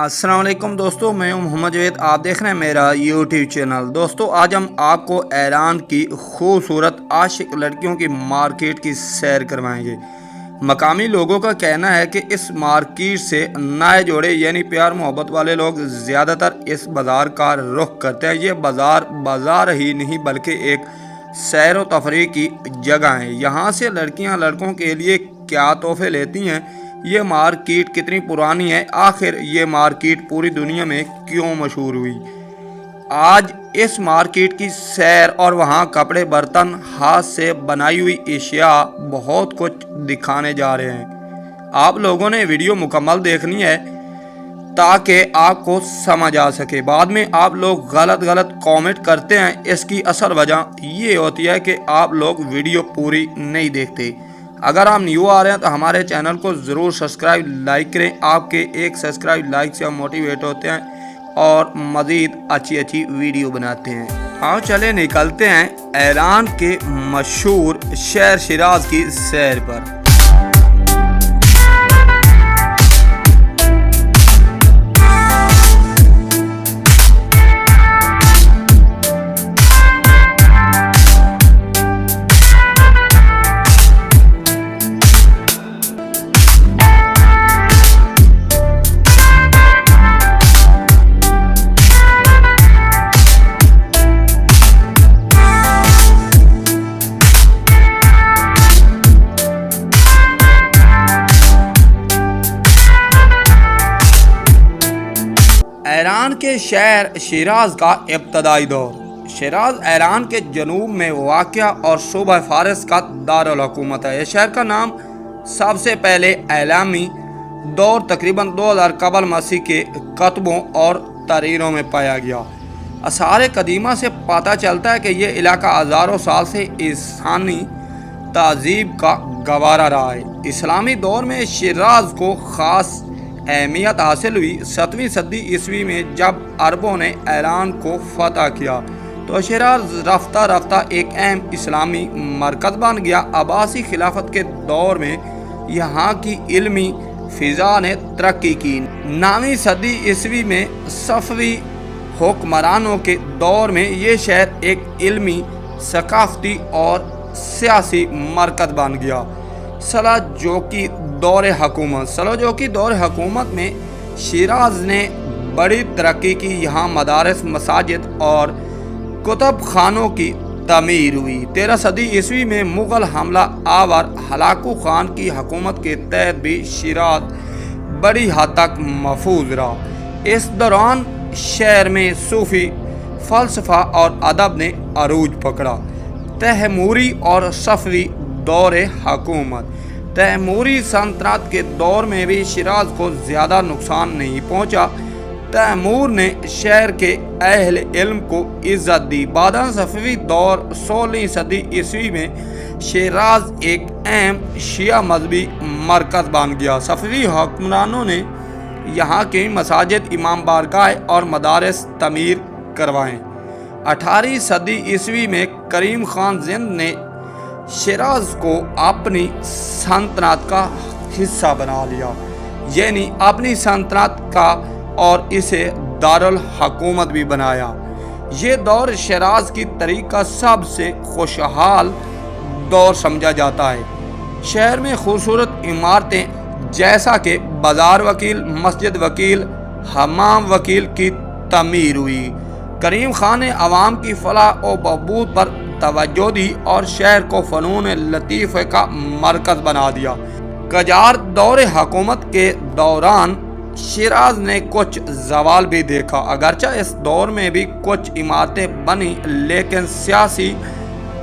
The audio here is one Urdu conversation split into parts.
السلام علیکم دوستو، میں ہوں محمد جاوید، آپ دیکھ رہے ہیں میرا یوٹیوب چینل۔ دوستو آج ہم آپ کو ایران کی خوبصورت عاشق لڑکیوں کی مارکیٹ کی سیر کروائیں گے۔ مقامی لوگوں کا کہنا ہے کہ اس مارکیٹ سے نئے جوڑے یعنی پیار محبت والے لوگ زیادہ تر اس بازار کا رخ کرتے ہیں۔ یہ بازار ہی نہیں بلکہ ایک سیر و تفریح کی جگہ ہے۔ یہاں سے لڑکیاں لڑکوں کے لیے کیا تحفے لیتی ہیں، یہ مارکیٹ کتنی پرانی ہے، آخر یہ مارکیٹ پوری دنیا میں کیوں مشہور ہوئی، آج اس مارکیٹ کی سیر اور وہاں کپڑے، برتن، ہاتھ سے بنائی ہوئی اشیاء، بہت کچھ دکھانے جا رہے ہیں۔ آپ لوگوں نے ویڈیو مکمل دیکھنی ہے تاکہ آپ کو سمجھ آ سکے۔ بعد میں آپ لوگ غلط کامنٹ کرتے ہیں، اس کی اصل وجہ یہ ہوتی ہے کہ آپ لوگ ویڈیو پوری نہیں دیکھتے۔ اگر آپ نیو آ رہے ہیں تو ہمارے چینل کو ضرور سبسکرائب لائک کریں، آپ کے ایک سبسکرائب لائک سے ہم موٹیویٹ ہوتے ہیں اور مزید اچھی ویڈیو بناتے ہیں۔ آؤ چلے نکلتے ہیں ایران کے مشہور شہر شیراز کی سیر پر۔ ایران کے شہر شیراز کا ابتدائی دور۔ شیراز ایران کے جنوب میں واقع اور صوبہ فارس کا دارالحکومت ہے۔ اس شہر کا نام سب سے پہلے اسلامی دور تقریباً 2000 قبل مسیح کے کتبوں اور تحریروں میں پایا گیا۔ آثار قدیمہ سے پتہ چلتا ہے کہ یہ علاقہ ہزاروں سال سے انسانی تہذیب کا گہوارہ رہا ہے۔ اسلامی دور میں شیراز کو خاص اہمیت حاصل ہوئی۔ 7ویں صدی عیسوی میں جب عربوں نے ایران کو فتح کیا تو شیراز رفتہ رفتہ ایک اہم اسلامی مرکز بن گیا۔ عباسی خلافت کے دور میں یہاں کی علمی فضا نے ترقی کی۔ 9ویں صدی عیسوی میں صفوی حکمرانوں کے دور میں یہ شہر ایک علمی، ثقافتی اور سیاسی مرکز بن گیا۔ سلجوقی دور حکومت میں شیراز نے بڑی ترقی کی۔ یہاں مدارس، مساجد اور کتب خانوں کی تعمیر ہوئی۔ 13 صدی عیسوی میں مغل حملہ آور ہلاکو خان کی حکومت کے تحت بھی شیراز بڑی حد تک محفوظ رہا۔ اس دوران شہر میں صوفی فلسفہ اور ادب نے عروج پکڑا۔ تیموری اور صفوی دور حکومت۔ تیموری سلطنت کے دور میں بھی شیراز کو زیادہ نقصان نہیں پہنچا۔ تیمور نے شہر کے اہل علم کو عزت دی۔ بعد صفوی دور 16ویں صدی عیسوی میں شیراز ایک اہم شیعہ مذہبی مرکز بن گیا۔ صفوی حکمرانوں نے یہاں کی مساجد، امام بارگاہ اور مدارس تعمیر کروائے۔ 18ویں صدی عیسوی میں کریم خان زند نے شیراز کو اپنی سلطنت کا حصہ بنا لیا، یعنی اپنی سلطنت کا، اور اسے دارالحکومت بھی بنایا۔ یہ دور شیراز کی تاریخ کا سب سے خوشحال دور سمجھا جاتا ہے۔ شہر میں خوبصورت عمارتیں جیسا کہ بازار وکیل، مسجد وکیل، حمام وکیل کی تعمیر ہوئی۔ کریم خان نے عوام کی فلاح و بہبود پر توجہ دی اور شہر کو فنون لطیفہ کا مرکز بنا دیا۔ قاجار دور حکومت کے دوران شیراز نے کچھ زوال بھی دیکھا۔ اگرچہ اس دور میں بھی کچھ عمارتیں بنی لیکن سیاسی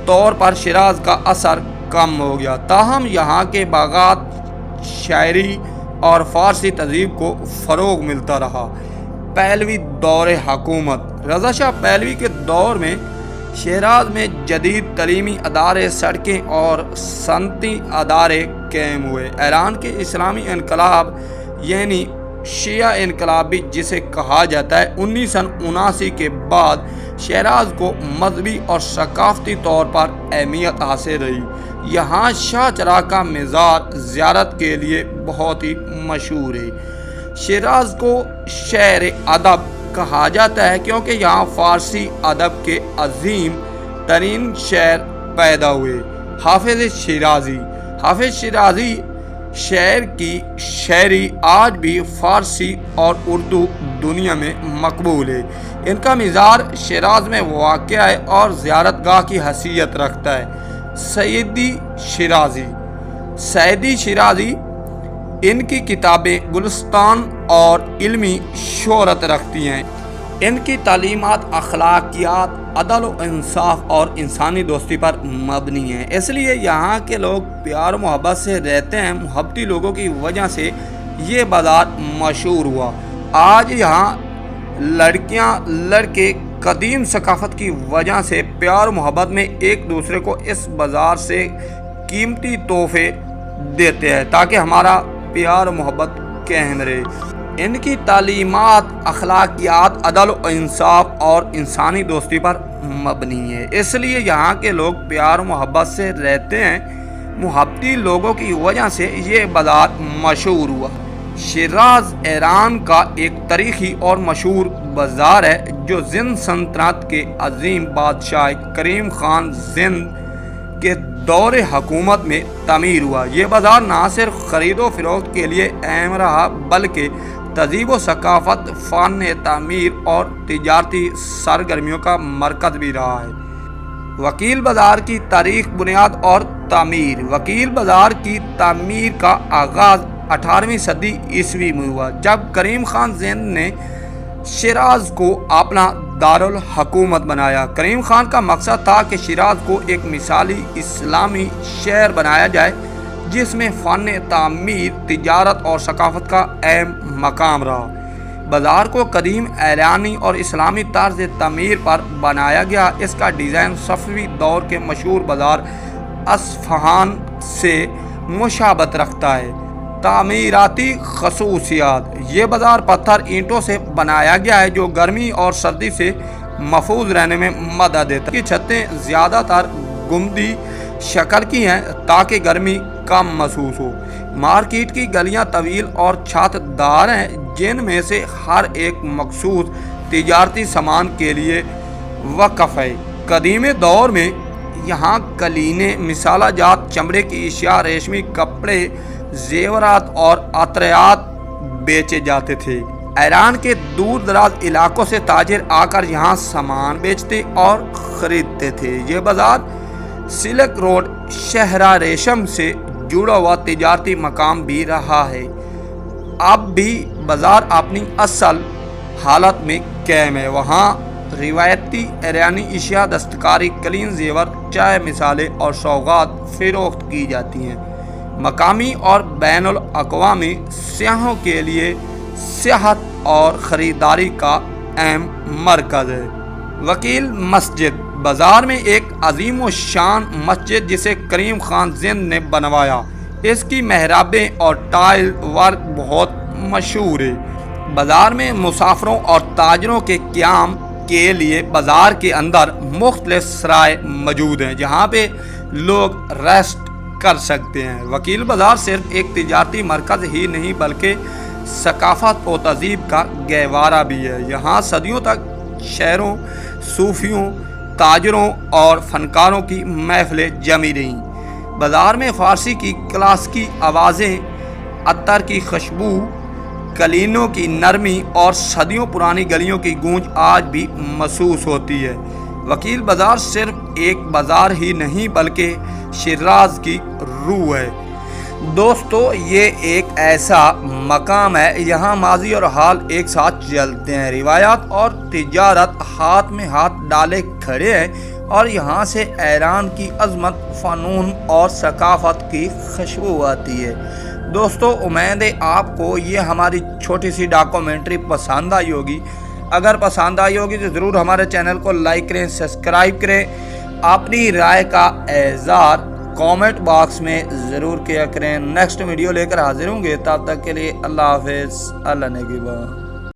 طور پر شیراز کا اثر کم ہو گیا۔ تاہم یہاں کے باغات، شاعری اور فارسی تہذیب کو فروغ ملتا رہا۔ پہلوی دور حکومت۔ رضا شاہ پہلوی کے دور میں شیراز میں جدید تعلیمی ادارے، سڑکیں اور صنعتی ادارے قائم ہوئے۔ ایران کے اسلامی انقلاب یعنی شیعہ انقلاب بھی جسے کہا جاتا ہے، 1979 کے بعد شیراز کو مذہبی اور ثقافتی طور پر اہمیت حاصل رہی۔ یہاں شاہ چراغ کا مزار زیارت کے لیے بہت ہی مشہور ہے۔ شیراز کو شہر ادب کہا جاتا ہے کیونکہ یہاں فارسی ادب کے عظیم ترین شاعر پیدا ہوئے۔ حافظ شیرازی شعر کی شاعری آج بھی فارسی اور اردو دنیا میں مقبول ہے۔ ان کا مزار شیراز میں واقع ہے اور زیارت گاہ کی حیثیت رکھتا ہے۔ سیدی شیرازی ان کی کتابیں گلستان اور علمی شہرت رکھتی ہیں۔ ان کی تعلیمات اخلاقیات، عدل و انصاف اور انسانی دوستی پر مبنی ہیں، اس لیے یہاں کے لوگ پیار و محبت سے رہتے ہیں۔ محبتی لوگوں کی وجہ سے یہ بازار مشہور ہوا۔ آج یہاں لڑکیاں لڑکے قدیم ثقافت کی وجہ سے پیار و محبت میں ایک دوسرے کو اس بازار سے قیمتی تحفے دیتے ہیں تاکہ ہمارا پیار و محبت قائم رہے۔ ان کی تعلیمات اخلاقیات، عدل و انصاف اور انسانی دوستی پر مبنی ہے، اس لیے یہاں کے لوگ پیار و محبت سے رہتے ہیں۔ محبتی لوگوں کی وجہ سے یہ بازار مشہور ہوا۔ شیراز ایران کا ایک تاریخی اور مشہور بازار ہے جو زند سلطنت کے عظیم بادشاہ کریم خان زند کے دور حکومت میں تعمیر ہوا۔ یہ بازار نہ صرف خرید و فروخت کے لیے اہم رہا بلکہ تہذیب و ثقافت، فن تعمیر اور تجارتی سرگرمیوں کا مرکز بھی رہا ہے۔ وکیل بازار کی تاریخ، بنیاد اور تعمیر۔ وکیل بازار کی تعمیر کا آغاز 18ویں صدی عیسوی میں ہوا جب کریم خان زند نے شیراز کو اپنا دارالحکومت بنایا۔ کریم خان کا مقصد تھا کہ شیراز کو ایک مثالی اسلامی شہر بنایا جائے جس میں فن تعمیر، تجارت اور ثقافت کا اہم مقام رہا۔ بازار کو قدیم ایرانی اور اسلامی طرز تعمیر پر بنایا گیا۔ اس کا ڈیزائن صفوی دور کے مشہور بازار اصفہان سے مشابہت رکھتا ہے۔ تعمیراتی خصوصیات: یہ بازار پتھر اینٹوں سے بنایا گیا ہے جو گرمی اور سردی سے محفوظ رہنے میں مدد دیتا ہے۔ کی چھتیں زیادہ تر گنبدی شکل کی ہیں تاکہ گرمی کم محسوس ہو۔ مارکیٹ کی گلیاں طویل اور چھت دار ہیں جن میں سے ہر ایک مخصوص تجارتی سامان کے لیے وقف ہے۔ قدیم دور میں یہاں قالینیں، مسالہ جات، چمڑے کی اشیاء، ریشمی کپڑے، زیورات اور عطریات بیچے جاتے تھے۔ ایران کے دور دراز علاقوں سے تاجر آ کر یہاں سامان بیچتے اور خریدتے تھے۔ یہ بازار سلک روڈ شہرہ ریشم سے جڑا ہوا تجارتی مقام بھی رہا ہے۔ اب بھی بازار اپنی اصل حالت میں قائم ہے۔ وہاں روایتی ایرانی اشیاء، دستکاری، قالین، زیور، چائے، مسالے اور سوغات فروخت کی جاتی ہیں۔ مقامی اور بین الاقوامی سیاحوں کے لیے سیاحت اور خریداری کا اہم مرکز ہے۔ وکیل مسجد بازار میں ایک عظیم و شان مسجد جسے کریم خان زند نے بنوایا۔ اس کی محرابیں اور ٹائل ورک بہت مشہور ہے۔ بازار میں مسافروں اور تاجروں کے قیام کے لیے بازار کے اندر مختلف سرائے موجود ہیں جہاں پہ لوگ ریسٹ کر سکتے ہیں۔ وکیل بازار صرف ایک تجارتی مرکز ہی نہیں بلکہ ثقافت و تہذیب کا گہوارہ بھی ہے۔ یہاں صدیوں تک شاعروں، صوفیوں، تاجروں اور فنکاروں کی محفلیں جمی رہیں۔ بازار میں فارسی کی کلاسیکی آوازیں، عطر کی خوشبو، قالینوں کی نرمی اور صدیوں پرانی گلیوں کی گونج آج بھی محسوس ہوتی ہے۔ وکیل بازار صرف ایک بازار ہی نہیں بلکہ شیراز کی روح ہے۔ دوستو، یہ ایک ایسا مقام ہے یہاں ماضی اور حال ایک ساتھ چلتے ہیں، روایات اور تجارت ہاتھ میں ہاتھ ڈالے کھڑے ہیں اور یہاں سے ایران کی عظمت، فنون اور ثقافت کی خوشبو آتی ہے۔ دوستو، امید ہے آپ کو یہ ہماری چھوٹی سی ڈاکومنٹری پسند آئی ہوگی۔ اگر پسند آئی ہوگی تو ضرور ہمارے چینل کو لائک کریں، سبسکرائب کریں، اپنی رائے کا اظہار کامنٹ باکس میں ضرور کیا کریں۔ نیکسٹ ویڈیو لے کر حاضر ہوں گے، تب تک کے لیے اللہ حافظ، اللہ نگہبان۔